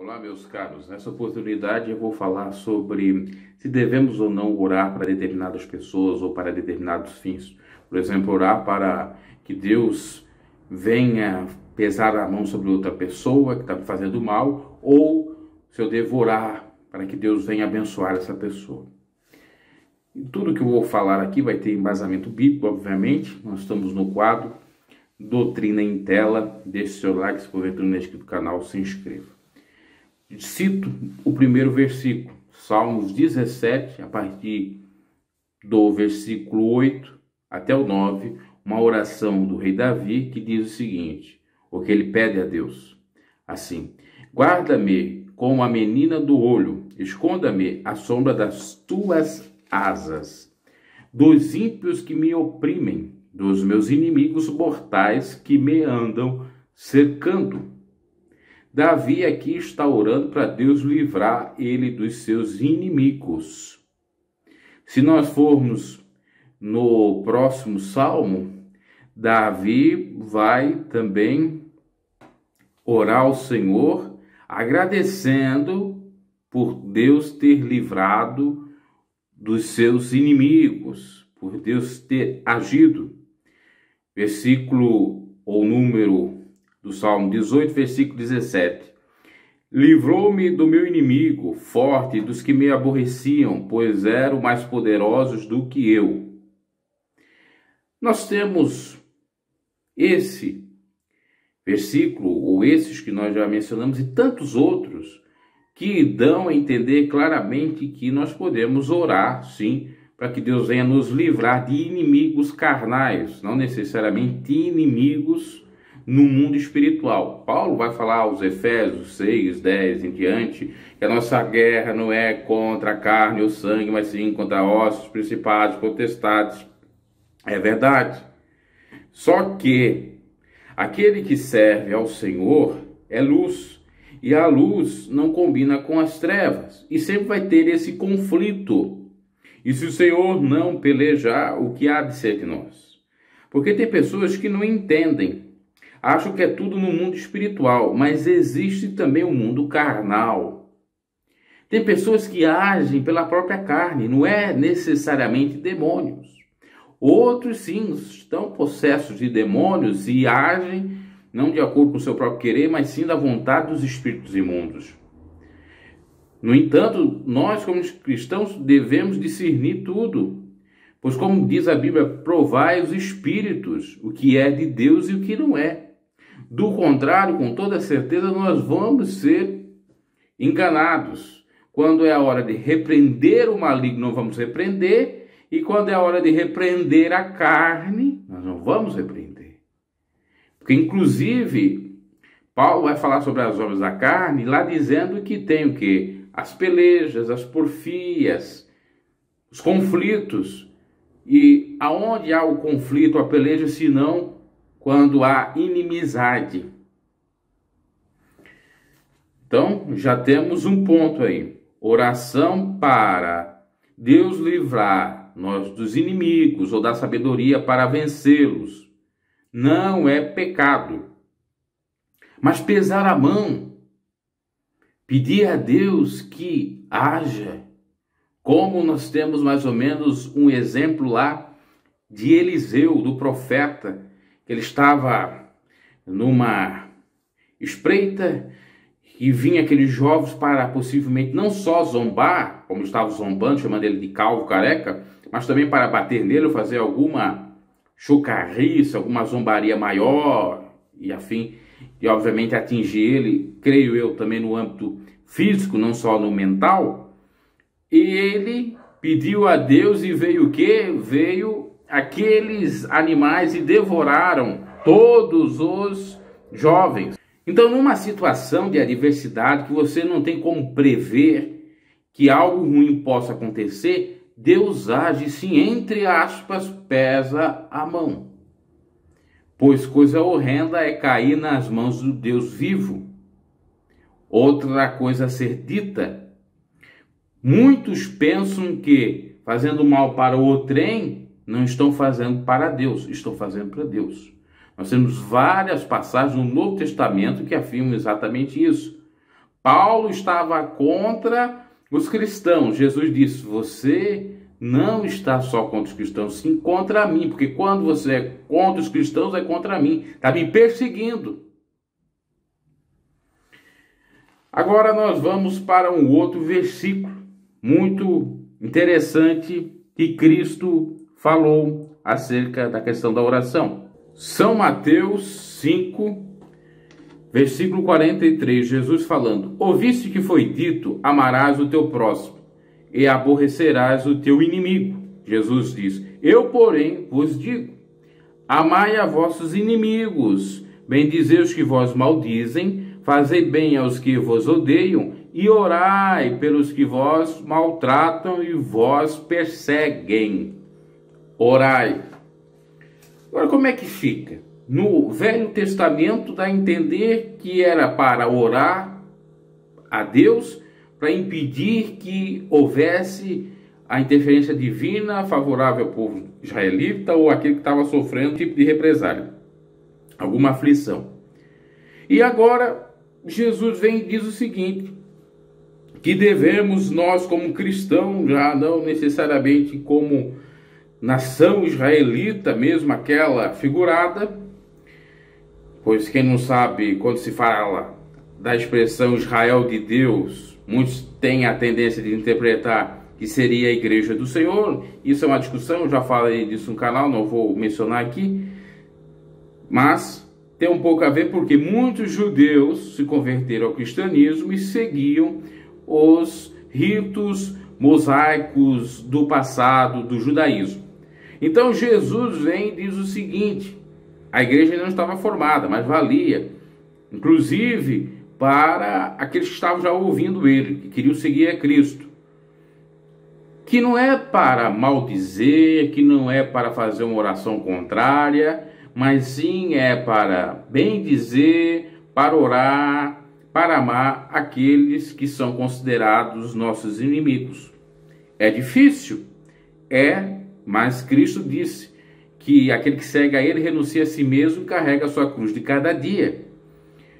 Olá, meus caros. Nessa oportunidade eu vou falar sobre se devemos ou não orar para determinadas pessoas ou para determinados fins. Por exemplo, orar para que Deus venha pesar a mão sobre outra pessoa que está me fazendo mal, ou se eu devo orar para que Deus venha abençoar essa pessoa. E tudo que eu vou falar aqui vai ter embasamento bíblico, obviamente. Nós estamos no quadro Doutrina em Tela. Deixe seu like, se porventura não é inscrito no canal, se inscreva. Cito o primeiro versículo, Salmos 17, a partir do versículo 8 até o 9, uma oração do rei Davi que diz o seguinte, o que ele pede a Deus, assim: guarda-me como a menina do olho, esconda-me à sombra das tuas asas, dos ímpios que me oprimem, dos meus inimigos mortais que me andam cercando. Davi aqui está orando para Deus livrar ele dos seus inimigos. Se nós formos no próximo salmo, Davi vai também orar ao Senhor, agradecendo por Deus ter livrado dos seus inimigos, por Deus ter agido. Versículo ou número do Salmo 18, versículo 17. Livrou-me do meu inimigo, forte, dos que me aborreciam, pois eram mais poderosos do que eu. Nós temos esse versículo, ou esses que nós já mencionamos, e tantos outros, que dão a entender claramente que nós podemos orar, sim, para que Deus venha nos livrar de inimigos carnais, não necessariamente inimigos no mundo espiritual. Paulo vai falar aos Efésios 6, 10 em diante, que a nossa guerra não é contra a carne ou sangue, mas sim contra ossos, principados, potestades. É verdade. Só que aquele que serve ao Senhor é luz, e a luz não combina com as trevas, e sempre vai ter esse conflito. E se o Senhor não pelejar, o que há de ser de nós? Porque tem pessoas que não entendem, acham que é tudo no mundo espiritual, mas existe também o mundo carnal. Tem pessoas que agem pela própria carne, não é necessariamente demônios. Outros sim, estão possessos de demônios e agem não de acordo com o seu próprio querer, mas sim da vontade dos espíritos imundos. No entanto, nós como cristãos devemos discernir tudo, pois como diz a Bíblia, provai os espíritos, o que é de Deus e o que não é. Do contrário, com toda certeza, nós vamos ser enganados. Quando é a hora de repreender o maligno, não vamos repreender. E quando é a hora de repreender a carne, nós não vamos repreender. Porque, inclusive, Paulo vai falar sobre as obras da carne, lá dizendo que tem o quê? As pelejas, as porfias, os conflitos. E aonde há o conflito, a peleja, senão quando há inimizade. Então, já temos um ponto aí. Oração para Deus livrar nós dos inimigos ou da sabedoria para vencê-los. Não é pecado. Mas pesar a mão, pedir a Deus que haja, como nós temos mais ou menos um exemplo lá de Eliseu, do profeta, que ele estava numa espreita e vinha aqueles jovens para possivelmente não só zombar, como estavam zombando, chamando ele de calvo careca, mas também para bater nele ou fazer alguma chocarrice, alguma zombaria maior e afim, e obviamente atingir ele, creio eu, também no âmbito físico, não só no mental. E ele pediu a Deus e veio o quê? Veio aqueles animais e devoraram todos os jovens. Então, numa situação de adversidade que você não tem como prever que algo ruim possa acontecer, Deus age sim, entre aspas, pesa a mão. Pois coisa horrenda é cair nas mãos do Deus vivo. Outra coisa a ser dita, muitos pensam que fazendo mal para o outrem, não estão fazendo para Deus, estão fazendo para Deus. Nós temos várias passagens no Novo Testamento que afirmam exatamente isso. Paulo estava contra os cristãos. Jesus disse: você não está só contra os cristãos, sim contra mim, porque quando você é contra os cristãos, é contra mim, está me perseguindo. Agora nós vamos para um outro versículo muito interessante que Cristo falou acerca da questão da oração. São Mateus 5, versículo 43, Jesus falando: ouviste que foi dito, amarás o teu próximo e aborrecerás o teu inimigo. Jesus diz: eu, porém, vos digo, amai a vossos inimigos, bendizei os que vos maldizem, fazei bem aos que vos odeiam, e orai pelos que vos maltratam e vos perseguem. Orai. Agora, como é que fica? No Velho Testamento dá a entender que era para orar a Deus, para impedir que houvesse a interferência divina favorável ao povo israelita ou aquele que estava sofrendo um tipo de represália, alguma aflição. E agora Jesus vem e diz o seguinte, que devemos nós como cristãos, já não necessariamente como nação israelita, mesmo aquela figurada, pois quem não sabe, quando se fala da expressão Israel de Deus, muitos têm a tendência de interpretar que seria a igreja do Senhor. Isso é uma discussão, já falei disso no canal, não vou mencionar aqui, mas tem um pouco a ver porque muitos judeus se converteram ao cristianismo e seguiam os ritos mosaicos do passado do judaísmo. Então Jesus vem e diz o seguinte: a igreja não estava formada, mas valia, inclusive para aqueles que estavam já ouvindo ele, que queriam seguir a Cristo, que não é para maldizer, que não é para fazer uma oração contrária, mas sim é para bendizer, para orar, para amar aqueles que são considerados nossos inimigos. É difícil? É, mas Cristo disse que aquele que segue a ele renuncia a si mesmo e carrega a sua cruz de cada dia.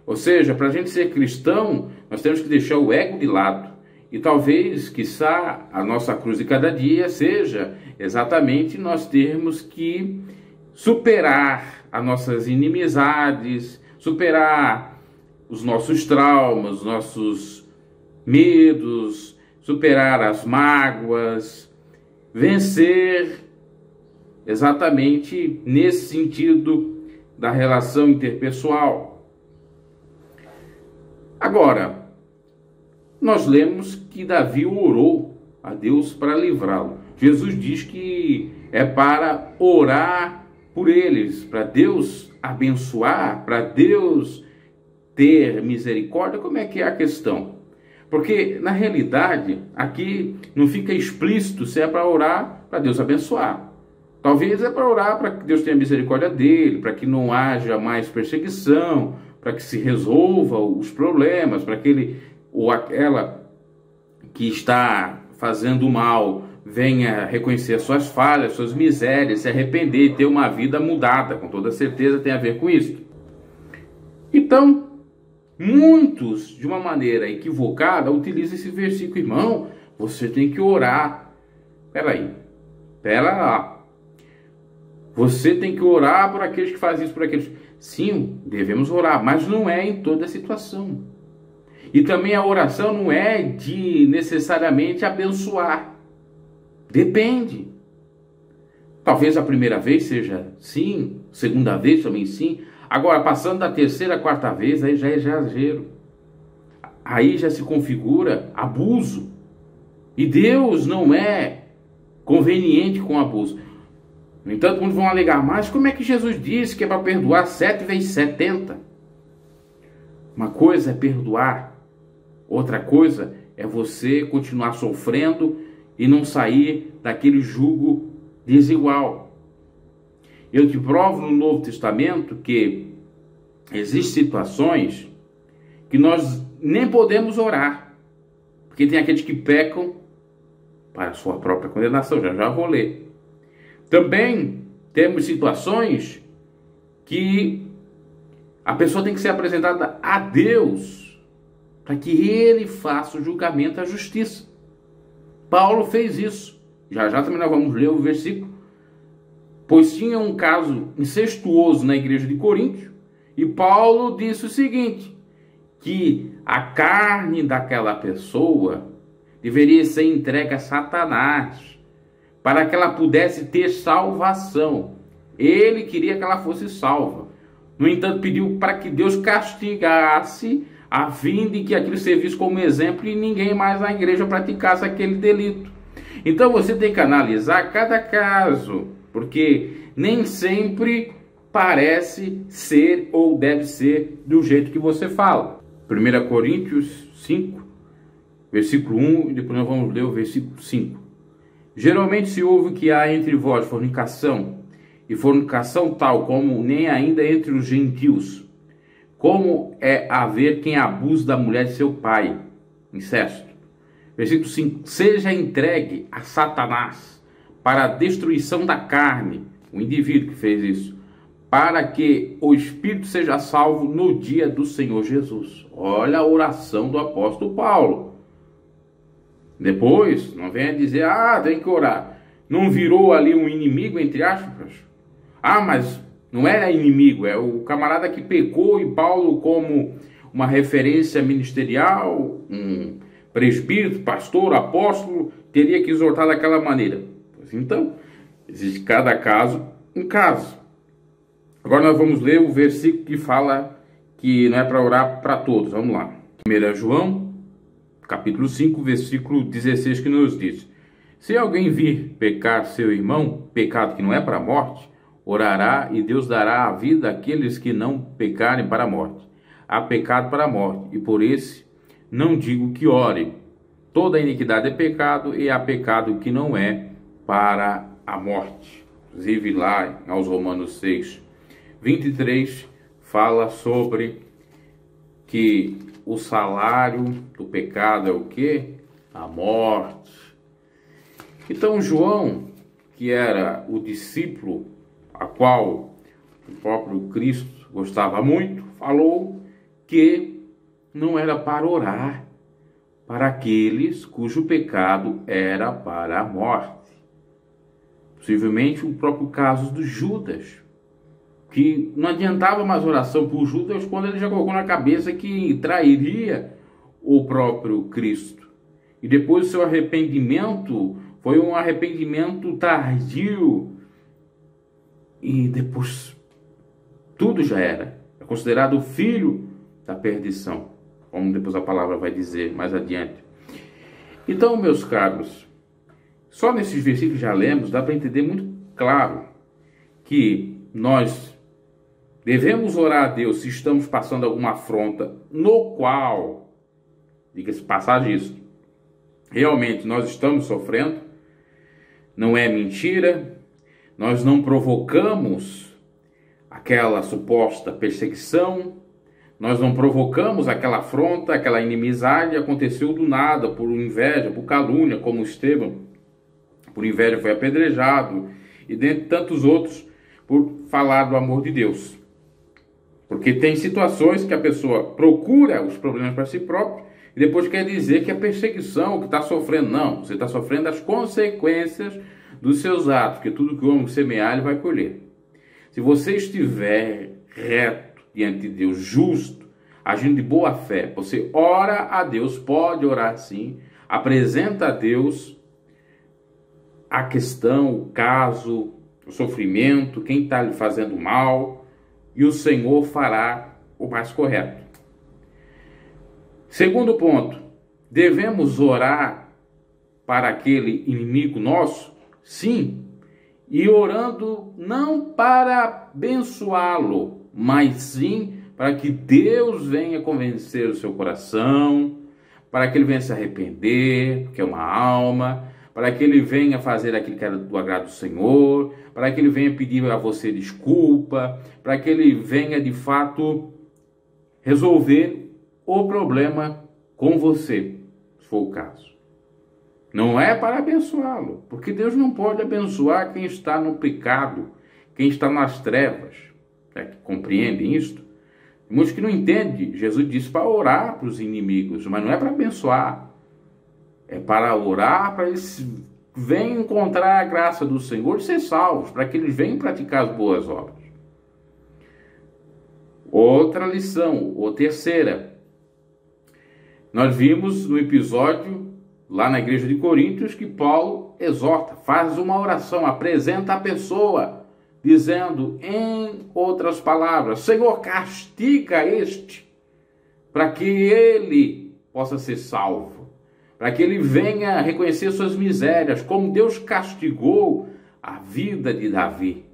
Ou seja, para a gente ser cristão, nós temos que deixar o ego de lado. E talvez, quiçá, a nossa cruz de cada dia seja exatamente nós termos que superar as nossas inimizades, superar os nossos traumas, os nossos medos, superar as mágoas, vencer exatamente nesse sentido da relação interpessoal. Agora, nós lemos que Davi orou a Deus para livrá-lo. Jesus diz que é para orar por eles, para Deus abençoar, para Deus ter misericórdia. Como é que é a questão? Porque, na realidade, aqui não fica explícito se é para orar para Deus abençoar. Talvez é para orar para que Deus tenha misericórdia dele, para que não haja mais perseguição, para que se resolva os problemas, para que ele ou aquela que está fazendo mal venha reconhecer suas falhas, suas misérias, se arrepender e ter uma vida mudada. Com toda certeza tem a ver com isso. Então, muitos, de uma maneira equivocada, utilizam esse versículo. Irmão, você tem que orar. Pera lá. Você tem que orar por aqueles que fazem isso, por aqueles. Sim, devemos orar, mas não é em toda situação. E também a oração não é de necessariamente abençoar. Depende. Talvez a primeira vez seja sim, segunda vez também sim. Agora, passando da terceira, quarta vez, aí já é exagero. Aí já se configura abuso. E Deus não é conveniente com abuso. No entanto, muitos vão alegar, mas como é que Jesus disse que é para perdoar 7 vezes 70? Uma coisa é perdoar, outra coisa é você continuar sofrendo e não sair daquele jugo desigual. Eu te provo no Novo Testamento que existem situações que nós nem podemos orar, porque tem aqueles que pecam para a sua própria condenação, já vou ler. Também temos situações que a pessoa tem que ser apresentada a Deus para que ele faça o julgamento, a justiça. Paulo fez isso. Já já também nós vamos ler o versículo. Pois tinha um caso incestuoso na igreja de Corinto, e Paulo disse o seguinte, que a carne daquela pessoa deveria ser entregue a Satanás, para que ela pudesse ter salvação. Ele queria que ela fosse salva. No entanto, pediu para que Deus castigasse, a fim de que aquilo servisse como exemplo e ninguém mais na igreja praticasse aquele delito. Então você tem que analisar cada caso, porque nem sempre parece ser ou deve ser do jeito que você fala. 1 Coríntios 5, versículo 1, e depois nós vamos ler o versículo 5. Geralmente se ouve que há entre vós fornicação, e fornicação tal como nem ainda entre os gentios. Como é haver quem abuse da mulher de seu pai? Incesto. Versículo 5. Seja entregue a Satanás para a destruição da carne, o indivíduo que fez isso, para que o espírito seja salvo no dia do Senhor Jesus. Olha a oração do apóstolo Paulo. Depois, não venha dizer, tem que orar. Não virou ali um inimigo, entre aspas? Mas não era inimigo, é o camarada que pecou, e Paulo, como uma referência ministerial, um presbítero, pastor, apóstolo, teria que exortar daquela maneira. Então, existe cada caso um caso. Agora nós vamos ler o versículo que fala que não é para orar para todos. Vamos lá. 1 João, capítulo 5, versículo 16, que nos diz: se alguém vir pecar seu irmão, pecado que não é para a morte, orará e Deus dará a vida àqueles que não pecarem para a morte. Há pecado para a morte, e por esse não digo que ore. Toda iniquidade é pecado, e há pecado que não é para a morte. Inclusive lá aos Romanos 6, 23, fala sobre que o salário do pecado é o quê? A morte. Então João, que era o discípulo a qual o próprio Cristo gostava muito, falou que não era para orar para aqueles cujo pecado era para a morte. Possivelmente o próprio caso do Judas, que não adiantava mais oração por Judas quando ele já colocou na cabeça que trairia o próprio Cristo. E depois o seu arrependimento foi um arrependimento tardio, e depois tudo já era. É considerado o filho da perdição, como depois a palavra vai dizer mais adiante. Então, meus caros, só nesses versículos já lemos, dá para entender muito claro que nós devemos orar a Deus se estamos passando alguma afronta, no qual, diga-se passagem isso, realmente nós estamos sofrendo, não é mentira, nós não provocamos aquela suposta perseguição, nós não provocamos aquela afronta, aquela inimizade, aconteceu do nada, por inveja, por calúnia, como Estevão, por inveja foi apedrejado, e dentre tantos outros, por falar do amor de Deus. Porque tem situações que a pessoa procura os problemas para si próprio, e depois quer dizer que é perseguição, que está sofrendo. Não, você está sofrendo as consequências dos seus atos, porque tudo que o homem semear, ele vai colher. Se você estiver reto diante de Deus, justo, agindo de boa fé, você ora a Deus, pode orar sim, apresenta a Deus a questão, o caso, o sofrimento, quem está lhe fazendo mal, e o Senhor fará o mais correto. Segundo ponto, devemos orar para aquele inimigo nosso? Sim, e orando não para abençoá-lo, mas sim para que Deus venha convencer o seu coração, para que ele venha se arrepender, porque é uma alma, para que ele venha fazer aquilo que era do agrado do Senhor, para que ele venha pedir a você desculpa, para que ele venha de fato resolver o problema com você, se for o caso. Não é para abençoá-lo, porque Deus não pode abençoar quem está no pecado, quem está nas trevas. Compreendem isto? Muitos que não entendem. Jesus disse para orar para os inimigos, mas não é para abençoar. É para orar para eles venham encontrar a graça do Senhor e ser salvos, para que eles venham praticar as boas obras. Outra lição, ou terceira. Nós vimos no episódio, lá na igreja de Coríntios, que Paulo exorta, faz uma oração, apresenta a pessoa, dizendo, em outras palavras, Senhor, castiga este, para que ele possa ser salvo, para que ele venha reconhecer suas misérias, como Deus castigou a vida de Davi,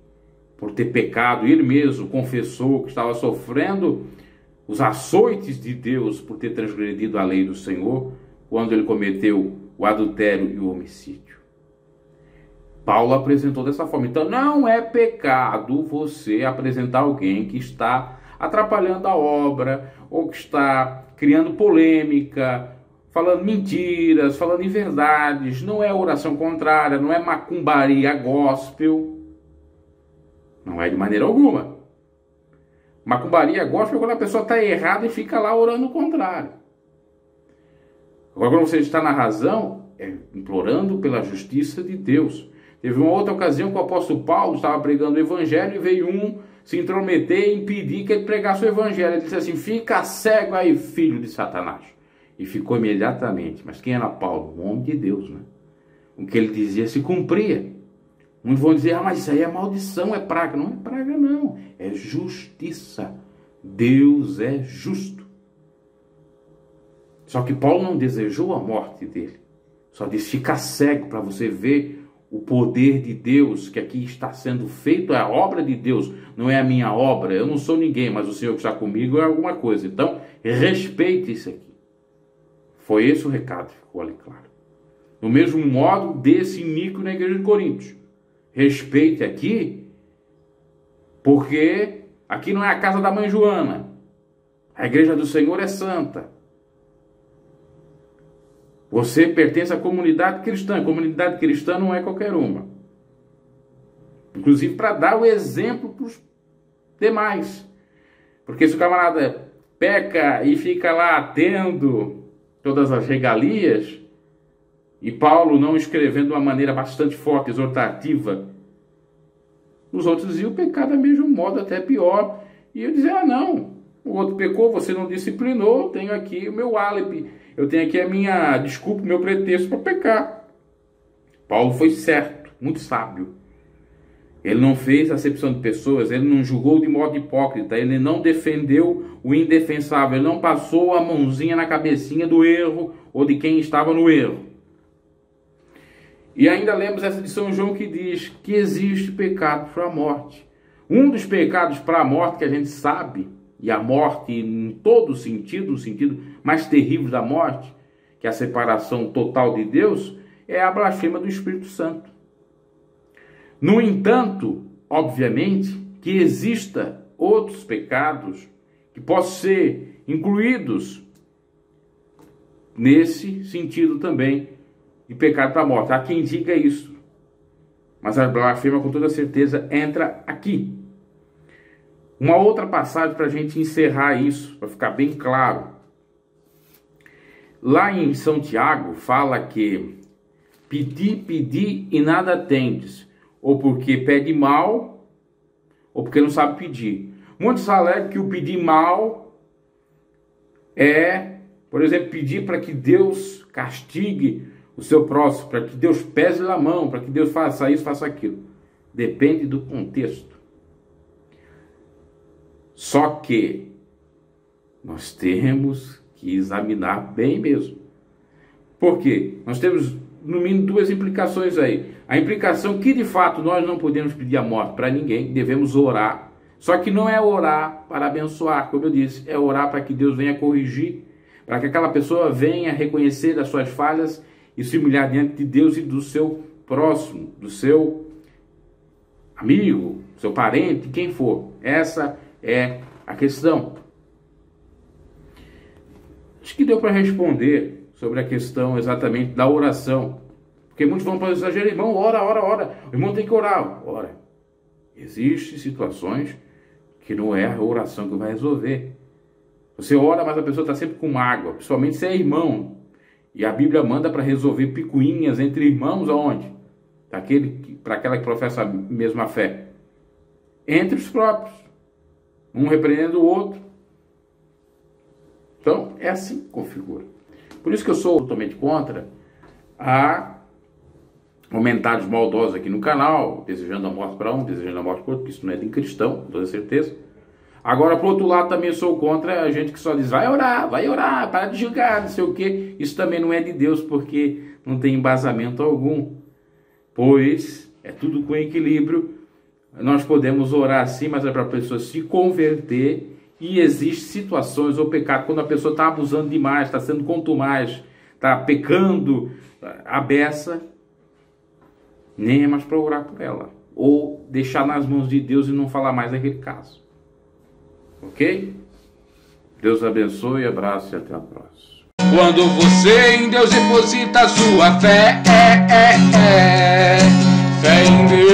por ter pecado. Ele mesmo confessou que estava sofrendo os açoites de Deus por ter transgredido a lei do Senhor, quando ele cometeu o adultério e o homicídio. Paulo apresentou dessa forma. Então não é pecado você apresentar alguém que está atrapalhando a obra, ou que está criando polêmica, falando mentiras, falando inverdades. Não é oração contrária, não é macumbaria gospel. Não é de maneira alguma. Macumbaria gospel é quando a pessoa está errada e fica lá orando o contrário. Agora, quando você está na razão, é implorando pela justiça de Deus. Teve uma outra ocasião que o apóstolo Paulo estava pregando o evangelho e veio um se intrometer e impedir que ele pregasse o evangelho. Ele disse assim, fica cego aí, filho de Satanás. E ficou imediatamente. Mas quem era Paulo? Um homem de Deus, né? O que ele dizia se cumpria. Muitos vão dizer, mas isso aí é maldição, é praga. Não é praga, não. É justiça. Deus é justo. Só que Paulo não desejou a morte dele. Só disse, fica cego para você ver o poder de Deus, que aqui está sendo feito, é a obra de Deus, não é a minha obra. Eu não sou ninguém, mas o Senhor que está comigo é alguma coisa. Então, respeite isso aqui. Foi esse o recado, ficou ali claro. Do mesmo modo, desse iníquo na igreja de Coríntios. Respeite aqui, porque aqui não é a casa da mãe Joana. A igreja do Senhor é santa. Você pertence à comunidade cristã. A comunidade cristã não é qualquer uma. Inclusive para dar o exemplo para os demais. Porque se o camarada peca e fica lá tendo todas as regalias, e Paulo não escrevendo de uma maneira bastante forte, exortativa, os outros diziam o pecado é mesmo modo, até pior. E eu dizia, não, o outro pecou, você não disciplinou, eu tenho aqui o meu álibi. Eu tenho aqui a minha desculpa, o meu pretexto para pecar. Paulo foi certo, muito sábio. Ele não fez acepção de pessoas, ele não julgou de modo hipócrita, ele não defendeu o indefensável, ele não passou a mãozinha na cabecinha do erro ou de quem estava no erro. E ainda lemos essa de São João que diz que existe pecado para a morte. Um dos pecados para a morte que a gente sabe, e a morte em todo sentido, o sentido mais terrível da morte, que é a separação total de Deus, é a blasfêmia do Espírito Santo. No entanto, obviamente, que exista outros pecados que possam ser incluídos nesse sentido também de pecado para a morte. Há quem diga isso, mas a blasfêmia com toda certeza entra aqui. Uma outra passagem para a gente encerrar isso, para ficar bem claro. Lá em São Tiago fala que pedi e nada tendes, ou porque pede mal, ou porque não sabe pedir. Muitos alegam que o pedir mal é, por exemplo, pedir para que Deus castigue o seu próximo, para que Deus pese na mão, para que Deus faça isso, faça aquilo. Depende do contexto. Só que nós temos que examinar bem mesmo. Por quê? Nós temos, no mínimo, duas implicações aí. A implicação que, de fato, nós não podemos pedir a morte para ninguém, devemos orar. Só que não é orar para abençoar, como eu disse, é orar para que Deus venha corrigir, para que aquela pessoa venha reconhecer as suas falhas e se humilhar diante de Deus e do seu próximo, do seu amigo, seu parente, quem for. Essa é a questão. Acho que deu para responder sobre a questão exatamente da oração. Porque muitos vão para o exagero, irmão, ora. O irmão tem que orar. Ora, existem situações que não é a oração que vai resolver. Você ora, mas a pessoa está sempre com mágoa, principalmente se é irmão. E a Bíblia manda para resolver picuinhas entre irmãos aonde? Para aquela que professa a mesma fé. Entre os próprios. Um repreendendo o outro. Então, é assim que configura. Por isso que eu sou totalmente contra a comentários maldosos aqui no canal, desejando a morte para um, desejando a morte para outro, porque isso não é de cristão, com toda certeza. Agora, por outro lado, também sou contra a gente que só diz, vai orar, para de julgar, não sei o quê. Isso também não é de Deus, porque não tem embasamento algum. Pois é tudo com equilíbrio. Nós podemos orar sim, mas é para a pessoa se converter. E existem situações ou pecado quando a pessoa está abusando demais, está sendo contumaz, está pecando a beça. Nem é mais para orar por ela. Ou deixar nas mãos de Deus e não falar mais daquele caso. Ok? Deus abençoe, abraço e até a próxima. Quando você em Deus deposita sua fé em Deus.